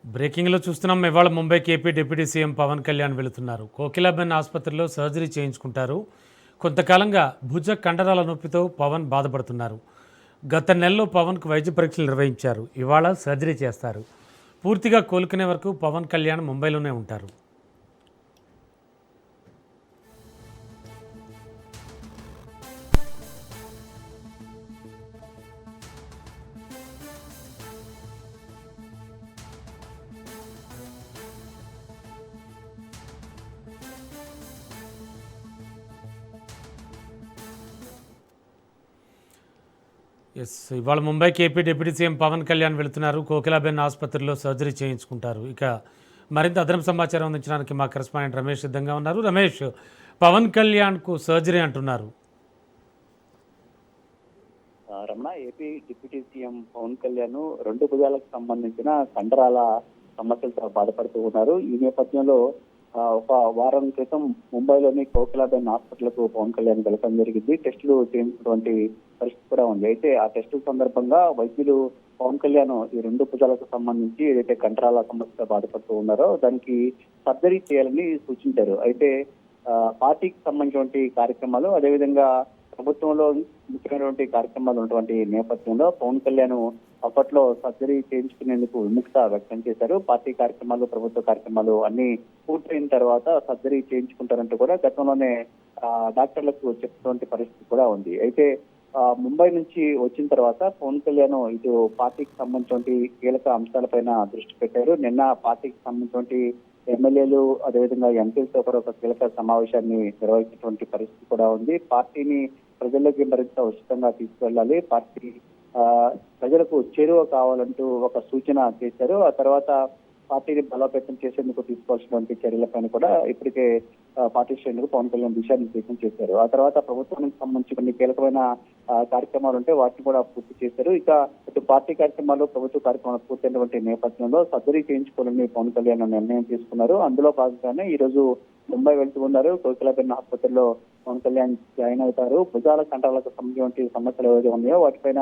బ్రేకింగ్లో చూస్తున్నాం. ఇవాళ ముంబైకి AP deputy CM Pawan Kalyan వెళుతున్నారు. కోకిలాబెన్ ఆసుపత్రిలో సర్జరీ చేయించుకుంటారు. కొంతకాలంగా భుజ కండరాల నొప్పితో పవన్ బాధపడుతున్నారు. గత నెలలో పవన్కు వైద్య పరీక్షలు నిర్వహించారు. ఇవాళ సర్జరీ చేస్తారు. పూర్తిగా కోలుకునే వరకు పవన్ కళ్యాణ్ ముంబైలోనే ఉంటారు. ఇవాళ ముంబైకి AP deputy CM Pawan Kalyan వెళుతున్నారు. కోకిలాబెన్ ఆసుపత్రిలో సర్జరీ చేయించుకుంటారు. ఇక మరింత అదనపు సమాచారం అందించడానికి మా కరెస్పాండెంట్ రమేష్ సిద్ధంగా ఉన్నారు. రమేష్, పవన్ కళ్యాణ్కు సర్జరీ అంటున్నారు. Ramana, AP deputy CM Pawan Kalyan రెండు భుజాలకు సంబంధించిన కండరాల సమస్యలతో బాధపడుతూ ఉన్నారు. ఈ నేపథ్యంలో ఒక వారం క్రితం ముంబైలోని కోకిలాబెన్ హాస్పిటల్కు పవన్ కళ్యాణ్ వెళ్ళడం జరిగింది. టెస్టులు చేయించినటువంటి పరిస్థితి కూడా ఉంది. అయితే ఆ టెస్టుల సందర్భంగా వైద్యులు పవన్ కళ్యాణ్ ఈ రెండు భుజాలకు సంబంధించి ఏదైతే కండరాల సమస్యతో బాధపడుతూ ఉన్నారో దానికి సర్జరీ చేయాలని సూచించారు. అయితే పార్టీకి సంబంధించినటువంటి కార్యక్రమాలు, అదేవిధంగా ప్రభుత్వంలో ముఖ్యమైనటువంటి కార్యక్రమాలు ఉన్నటువంటి నేపథ్యంలో పవన్ కళ్యాణ్ అప్పట్లో సర్జరీ చేయించుకునేందుకు విముఖత వ్యక్తం చేశారు. పార్టీ కార్యక్రమాలు, ప్రభుత్వ కార్యక్రమాలు అన్ని పూర్తయిన తర్వాత సర్జరీ చేయించుకుంటారంటూ కూడా గతంలోనే డాక్టర్లకు చెప్పినటువంటి పరిస్థితి కూడా ఉంది. అయితే ముంబై నుంచి వచ్చిన తర్వాత పవన్ కళ్యాణ్ ఇటు పార్టీకి సంబంధించినటువంటి కీలక అంశాలపైన దృష్టి పెట్టారు. నిన్న పార్టీకి సంబంధించినటువంటి ఎమ్మెల్యేలు, అదేవిధంగా ఎంపీలతో కూడా ఒక కీలక సమావేశాన్ని నిర్వహించినటువంటి పరిస్థితి కూడా ఉంది. పార్టీని ప్రజల్లోకి మరింత ఉచితంగా తీసుకెళ్లాలి, పార్టీ ప్రజలకు చేరువ కావాలంటూ ఒక సూచన చేశారు. ఆ తర్వాత పార్టీని బలోపేతం చేసేందుకు తీసుకోవాల్సినటువంటి చర్యలపైన కూడా ఇప్పటికే పార్టీ శ్రేణులకు పవన్ కళ్యాణ్ దిశానిర్దేశం చేశారు. ఆ తర్వాత ప్రభుత్వానికి సంబంధించి కొన్ని కీలకమైన కార్యక్రమాలు ఉంటే వాటిని కూడా పూర్తి చేశారు. ఇక ఇటు పార్టీ కార్యక్రమాలు, ప్రభుత్వ కార్యక్రమాలు పూర్తయినటువంటి నేపథ్యంలో సర్జరీ చేయించుకోవాలని పవన్ కళ్యాణ్ నిర్ణయం తీసుకున్నారు. అందులో భాగంగానే ఈ రోజు ముంబై వెళ్తూ ఉన్నారు. కోకిలాబెన్ ఆసుపత్రిలో పవన్ కళ్యాణ్ జాయిన్ అవుతారు. భుజాల కండరాలకు సంబంధించిన సమస్యలు ఏవైతే ఉన్నాయో వాటిపైన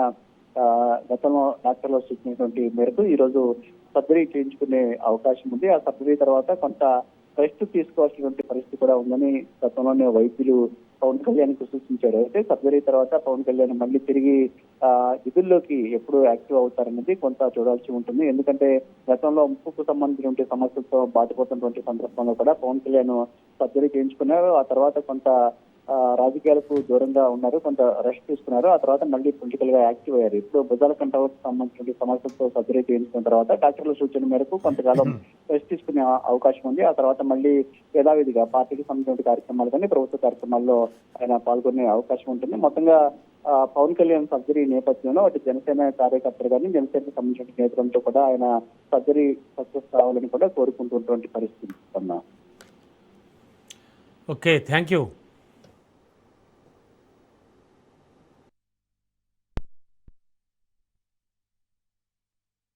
గతంలో డాక్టర్లు సూచించినటువంటి మేరకు ఈ రోజు సర్జరీ చేయించుకునే అవకాశం ఉంది. ఆ సర్జరీ తర్వాత కొంత రెస్ట్ తీసుకోవాల్సినటువంటి పరిస్థితి కూడా ఉందని గతంలోనే వైద్యులు పవన్ కళ్యాణ్ కు సూచించారు. అయితే సర్జరీ తర్వాత పవన్ కళ్యాణ్ మళ్ళీ తిరిగి విధుల్లోకి ఎప్పుడు యాక్టివ్ అవుతారనేది కొంత చూడాల్సి ఉంటుంది. ఎందుకంటే గతంలో ముప్పుకు సంబంధించినటువంటి సమస్యలతో బాధపడుతున్నటువంటి సందర్భంలో కూడా పవన్ కళ్యాణ్ సర్జరీ చేయించుకున్నారు. ఆ తర్వాత కొంత రాజకీయాలకు దూరంగా ఉన్నారు, కొంత రెస్ట్ తీసుకున్నారు. ఆ తర్వాత మళ్ళీ పొలిటికల్ గా యాక్టివ్ అయ్యారు. ఇప్పుడు భుజాల కండరాలకు సంబంధించిన సమస్యలతో సర్జరీ చేయించుకున్న తర్వాత డాక్టర్ల సూచన మేరకు కొంతకాలం రెస్ట్ తీసుకునే అవకాశం ఉంది. ఆ తర్వాత మళ్ళీ యథావిధిగా పార్టీకి సంబంధించిన కార్యక్రమాలు కానీ, ప్రభుత్వ కార్యక్రమాల్లో ఆయన పాల్గొనే అవకాశం ఉంటుంది. మొత్తంగా పవన్ కళ్యాణ్ సర్జరీ నేపథ్యంలో అటు జనసేన కార్యకర్తలు కానీ, జనసేనకు సంబంధించిన నేతలతో కూడా ఆయన సర్జరీ సక్సెస్ కావాలని కూడా కోరుకుంటున్నటువంటి పరిస్థితి. Okay, thank you.